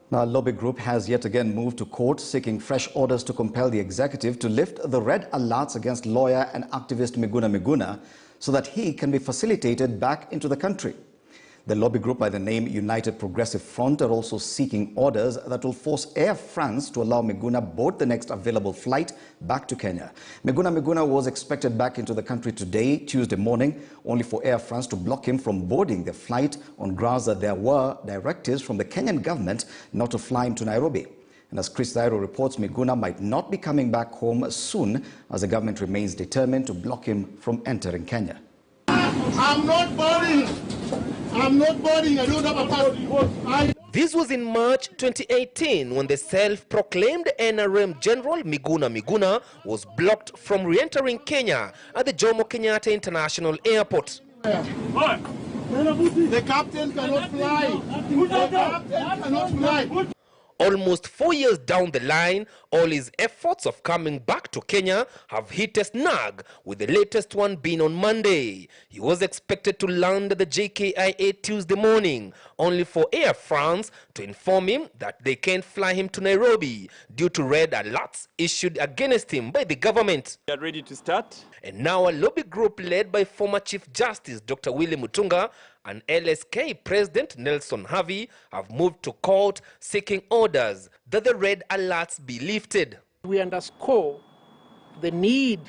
Now, a lobby group has yet again moved to court seeking fresh orders to compel the executive to lift the red alerts against lawyer and activist Miguna so that he can be facilitated back into the country. The lobby group by the name United Progressive Front are also seeking orders that will force Air France to allow Miguna board the next available flight back to Kenya. Miguna was expected back into the country today, Tuesday morning, only for Air France to block him from boarding the flight on grounds that there were directives from the Kenyan government not to fly him to Nairobi. And as Chris Zairo reports, Miguna might not be coming back home soon as the government remains determined to block him from entering Kenya. I'm not boarding. I'm not boarding. I don't have a passport. This was in March 2018 when the self-proclaimed NRM General Miguna was blocked from re-entering Kenya at the Jomo Kenyatta International Airport. The captain cannot fly. The captain cannot fly. Almost 4 years down the line, all his efforts of coming back to Kenya have hit a snag, with the latest one being on Monday. He was expected to land at the JKIA Tuesday morning, only for Air France to inform him that they can't fly him to Nairobi due to red alerts issued against him by the government. We are ready to start. And now a lobby group led by former Chief Justice Dr. Willie Mutunga and LSK President Nelson Harvey have moved to court seeking orders that the red alerts be lifted. We underscore the need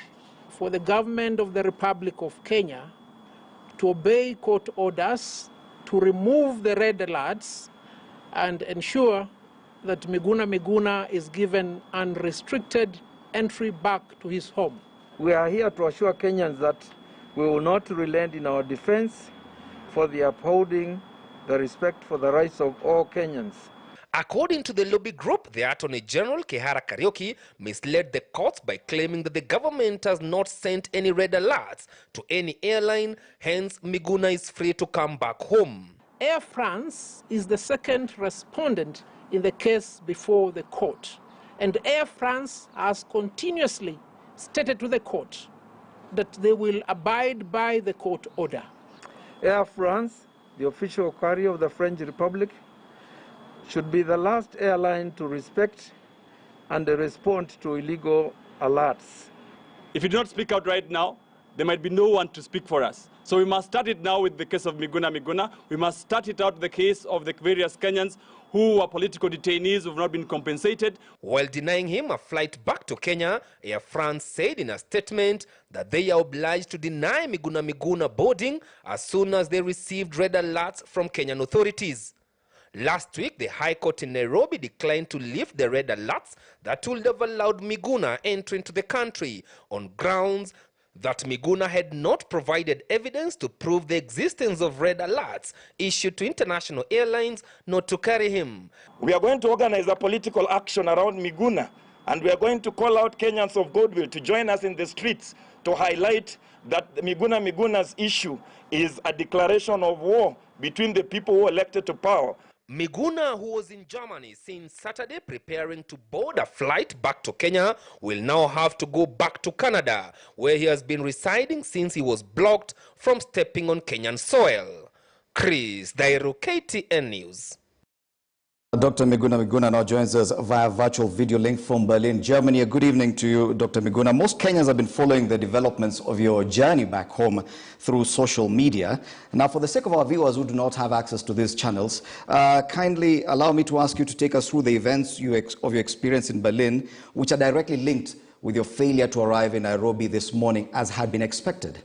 for the government of the Republic of Kenya to obey court orders, to remove the red alerts and ensure that Miguna is given unrestricted entry back to his home. We are here to assure Kenyans that we will not relent in our defense for the upholding the respect for the rights of all Kenyans. According to the lobby group, the Attorney General Kihara Kariuki misled the courts by claiming that the government has not sent any red alerts to any airline, hence Miguna is free to come back home. Air France is the second respondent in the case before the court, and Air France has continuously stated to the court that they will abide by the court order. Air France, the official carrier of the French Republic, should be the last airline to respect and respond to illegal alerts. If you do not speak out right now, there might be no one to speak for us. So we must start it now with the case of Miguna. We must start it out with the case of the various Kenyans who are political detainees who have not been compensated. While denying him a flight back to Kenya, Air France said in a statement that they are obliged to deny Miguna boarding as soon as they received red alerts from Kenyan authorities. Last week, the High Court in Nairobi declined to lift the red alerts that would have allowed Miguna entry into the country on grounds that Miguna had not provided evidence to prove the existence of red alerts issued to international airlines not to carry him. We are going to organize a political action around Miguna, and we are going to call out Kenyans of goodwill to join us in the streets to highlight that Miguna's issue is a declaration of war between the people who elected to power. Miguna, who was in Germany since Saturday preparing to board a flight back to Kenya, will now have to go back to Canada, where he has been residing since he was blocked from stepping on Kenyan soil. Chris Zairo, KTN News. Dr. Miguna now joins us via virtual video link from Berlin, Germany. Good evening to you, Dr. Miguna. Most Kenyans have been following the developments of your journey back home through social media. Now, for the sake of our viewers who do not have access to these channels, kindly allow me to ask you to take us through the events of your experience in Berlin, which are directly linked with your failure to arrive in Nairobi this morning, as had been expected.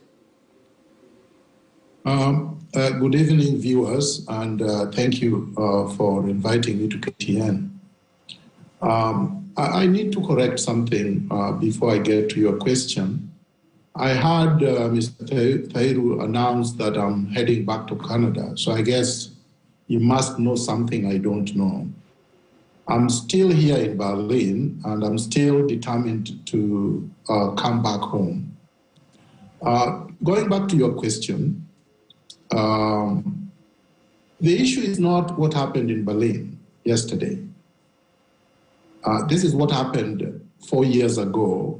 Good evening, viewers, and thank you for inviting me to KTN. I need to correct something before I get to your question. I heard Mr. Thairu announce that I'm heading back to Canada, so I guess you must know something I don't know. I'm still here in Berlin, and I'm still determined to come back home. Going back to your question, the issue is not what happened in Berlin yesterday. This is what happened 4 years ago,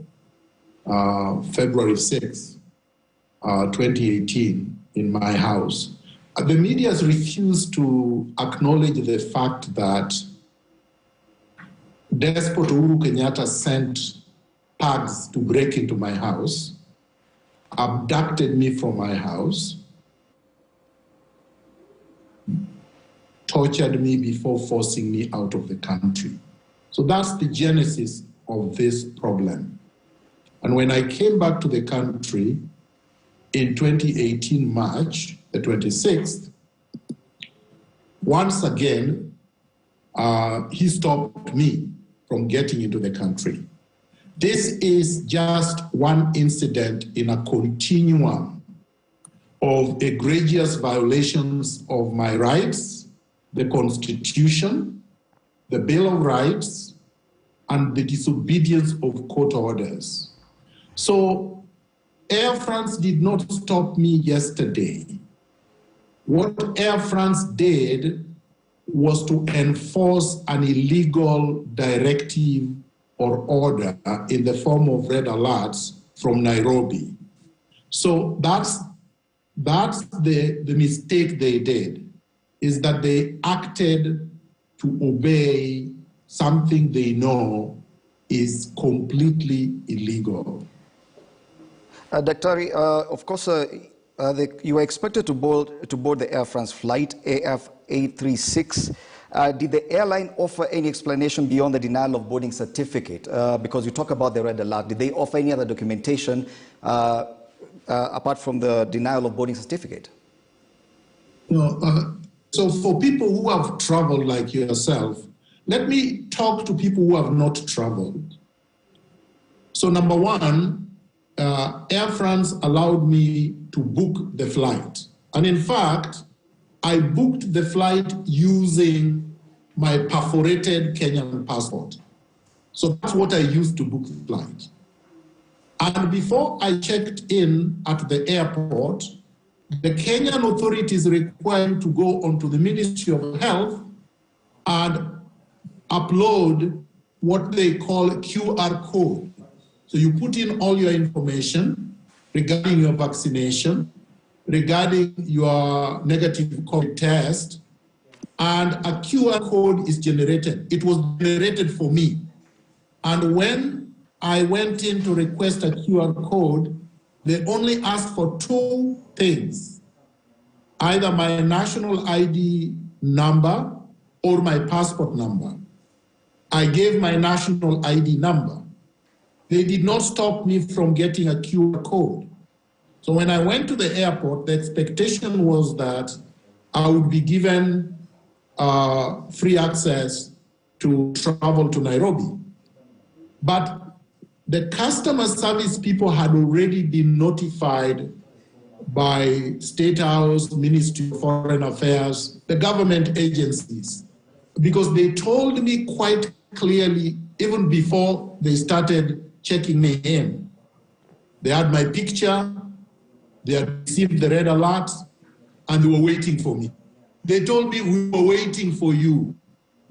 February 6, 2018, in my house. The media has refused to acknowledge the fact that Despot Uhuru Kenyatta sent thugs to break into my house, abducted me from my house, tortured me before forcing me out of the country. So that's the genesis of this problem. And when I came back to the country in 2018, March the 26th, once again, he stopped me from getting into the country. This is just one incident in a continuum of egregious violations of my rights, the Constitution, the Bill of Rights, and the disobedience of court orders. So Air France did not stop me yesterday. What Air France did was to enforce an illegal directive or order in the form of red alerts from Nairobi. So that's the mistake they did, is that they acted to obey something they know is completely illegal. Daktari, of course, you were expected to board the Air France flight AF836. Did the airline offer any explanation beyond the denial of boarding certificate? Because you talk about the red alert. Did they offer any other documentation apart from the denial of boarding certificate? No. So for people who have traveled like yourself, let me talk to people who have not traveled. So number one, Air France allowed me to book the flight. And in fact, I booked the flight using my perforated Kenyan passport. So that's what I used to book the flight. And before I checked in at the airport, the Kenyan authorities required to go onto the Ministry of Health and upload what they call a QR code. So you put in all your information regarding your vaccination, regarding your negative COVID test, and a QR code is generated. It was generated for me. And when I went in to request a QR code, they only asked for two things, either my national ID number or my passport number. I gave my national ID number. They did not stop me from getting a QR code. So when I went to the airport, the expectation was that I would be given free access to travel to Nairobi. But the customer service people had already been notified by State House, Ministry of Foreign Affairs, the government agencies, because they told me quite clearly, even before they started checking me in. They had my picture, they had received the red alert, and they were waiting for me. They told me, we were waiting for you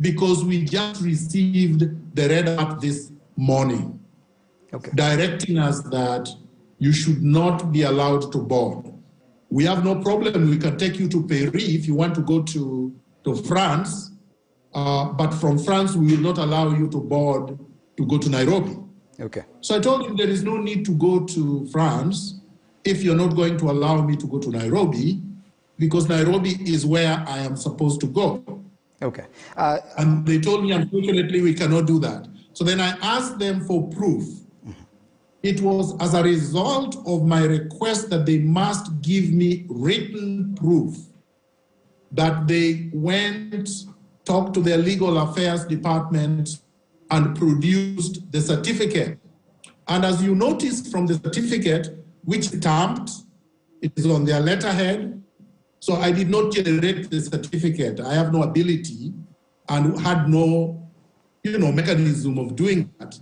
because we just received the red alert this morning, directing us that you should not be allowed to board. We have no problem. We can take you to Paris if you want to go to France, but from France, we will not allow you to board to go to Nairobi. Okay. So I told him there is no need to go to France if you're not going to allow me to go to Nairobi, because Nairobi is where I am supposed to go. Okay. And they told me, unfortunately, we cannot do that. So then I asked them for proof. It was as a result of my request that they must give me written proof that they went, talked to their legal affairs department, and produced the certificate. And as you notice from the certificate, which stamped, it is on their letterhead. So I did not generate the certificate. I have no ability and had no, mechanism of doing that.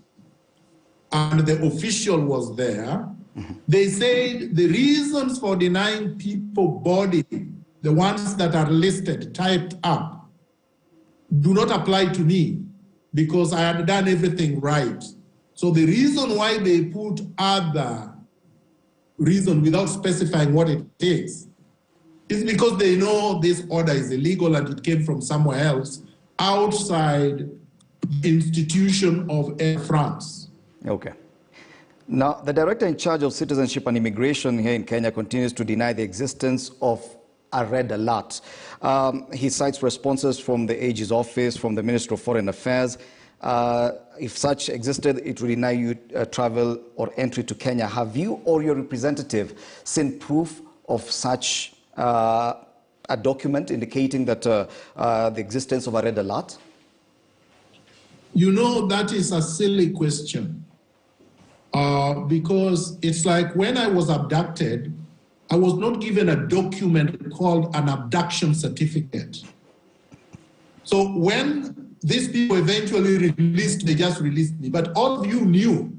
And the official was there. They said the reasons for denying people boarding, the ones that are listed, typed up, do not apply to me because I had done everything right. So the reason why they put other reason without specifying what it is because they know this order is illegal and it came from somewhere else outside institution of Air France. Okay. Now, the director in charge of citizenship and immigration here in Kenya continues to deny the existence of a red alert. He cites responses from the AG's office, from the Minister of Foreign Affairs. If such existed, it would deny you travel or entry to Kenya. Have you or your representative seen proof of such a document indicating that the existence of a red alert? You know, that is a silly question because it's like when I was abducted, I was not given a document called an abduction certificate. So when these people eventually released, they just released me. But all of you knew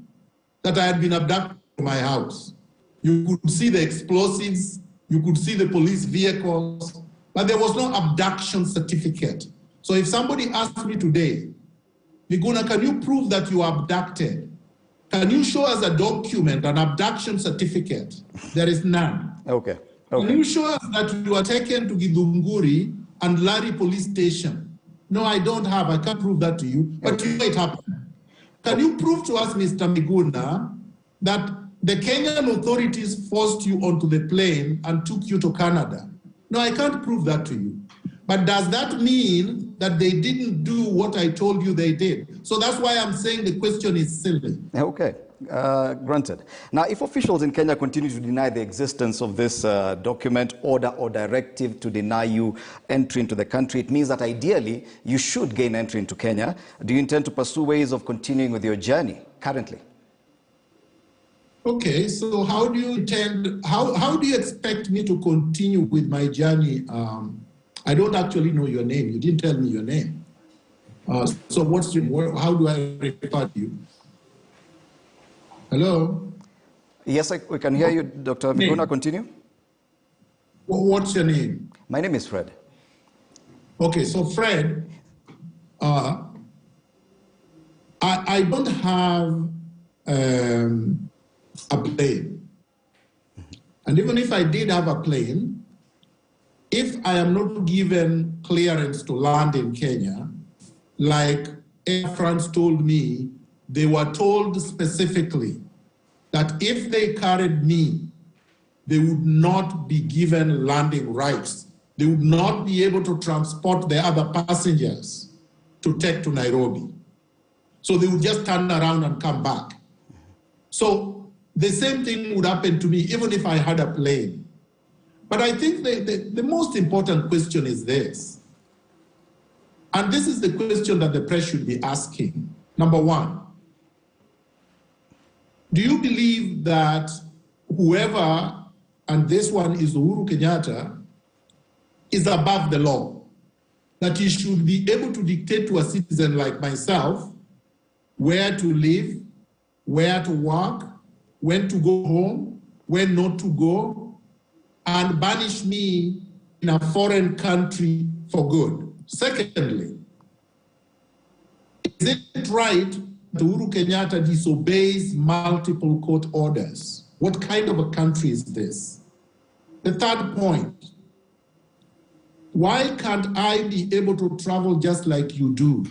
that I had been abducted from my house. You could see the explosives, you could see the police vehicles, but there was no abduction certificate. So if somebody asked me today, Miguna, can you prove that you were abducted? Can you show us a document, an abduction certificate? There is none. Okay. Can you show us that you were taken to Githunguri and Lari police station? No, I don't have. I can't prove that to you, but you know it happened. Can you prove to us, Mr. Miguna, that the Kenyan authorities forced you onto the plane and took you to Canada? No, I can't prove that to you. But does that mean that they didn't do what I told you they did? So that's why I'm saying the question is silly. Okay, granted. Now, if officials in Kenya continue to deny the existence of this document, order or directive to deny you entry into the country, it means that ideally you should gain entry into Kenya. Do you intend to pursue ways of continuing with your journey currently? Okay, so how do you intend, how do you expect me to continue with my journey? I don't actually know your name. You didn't tell me your name. So how do I refer to you? Hello? Yes, we can hear you, Dr. Miguna. Continue. What's your name? My name is Fred. Okay, so Fred, I don't have a plane. And even if I did have a plane, if I am not given clearance to land in Kenya, like Air France told me, they were told specifically that if they carried me, they would not be given landing rights. They would not be able to transport the other passengers to take to Nairobi. So they would just turn around and come back. So the same thing would happen to me even if I had a plane. But I think the most important question is this. And this is the question that the press should be asking. Number one, do you believe that whoever, and this one is Uhuru Kenyatta, is above the law? That he should be able to dictate to a citizen like myself where to live, where to work, when to go home, when not to go, and banish me in a foreign country for good? Secondly, is it right that Uhuru Kenyatta disobeys multiple court orders? What kind of a country is this? The third point, why can't I be able to travel just like you do?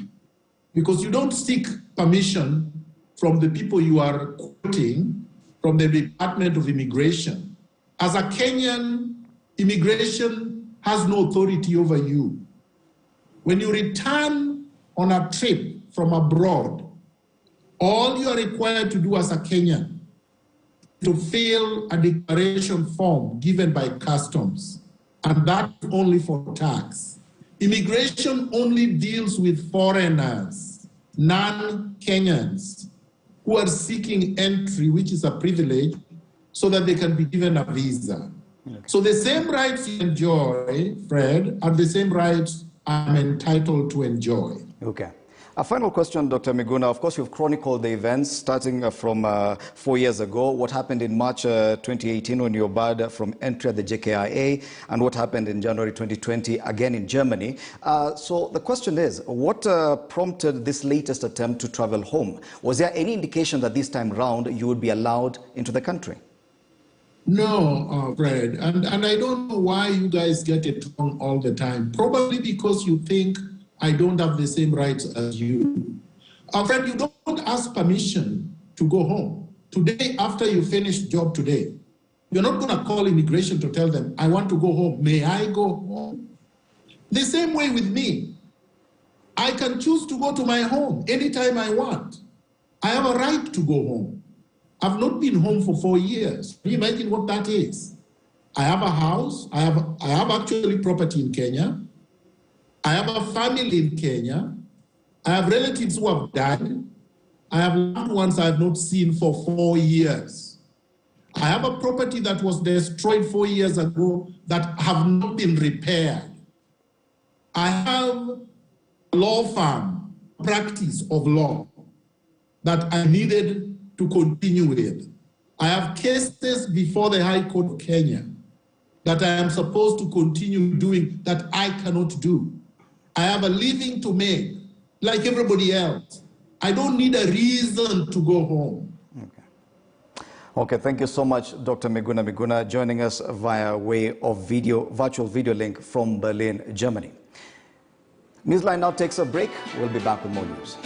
Because you don't seek permission from the people you are quoting from the Department of Immigration. As a Kenyan, immigration has no authority over you. When you return on a trip from abroad, all you are required to do as a Kenyan is to fill a declaration form given by customs, and that's only for tax. Immigration only deals with foreigners, non-Kenyans, who are seeking entry, which is a privilege, so that they can be given a visa. Okay. So the same rights you enjoy, Fred, are the same rights I'm entitled to enjoy. Okay. A final question, Dr. Miguna. Of course, you've chronicled the events starting from 4 years ago, what happened in March 2018 when you were barred from entry at the JKIA, and what happened in January 2020, again in Germany. So the question is, what prompted this latest attempt to travel home? Was there any indication that this time round you would be allowed into the country? No, Fred, and I don't know why you guys get it wrong all the time. Probably because you think I don't have the same rights as you. Our friend, you don't ask permission to go home. Today, after you finish job today, you're not going to call immigration to tell them, I want to go home. May I go home? The same way with me. I can choose to go to my home anytime I want. I have a right to go home. I've not been home for 4 years. Can you imagine what that is? I have a house. I have actually property in Kenya. I have a family in Kenya. I have relatives who have died. I have loved ones I have not seen for 4 years. I have a property that was destroyed 4 years ago that have not been repaired. I have a law firm, practice of law that I needed to continue with. I have cases before the High Court of Kenya that I am supposed to continue doing that I cannot do. I have a living to make, like everybody else. I don't need a reason to go home. Okay, thank you so much, Dr. Miguna, joining us via way of virtual video link from Berlin, Germany. Newsline now takes a break. We'll be back with more news.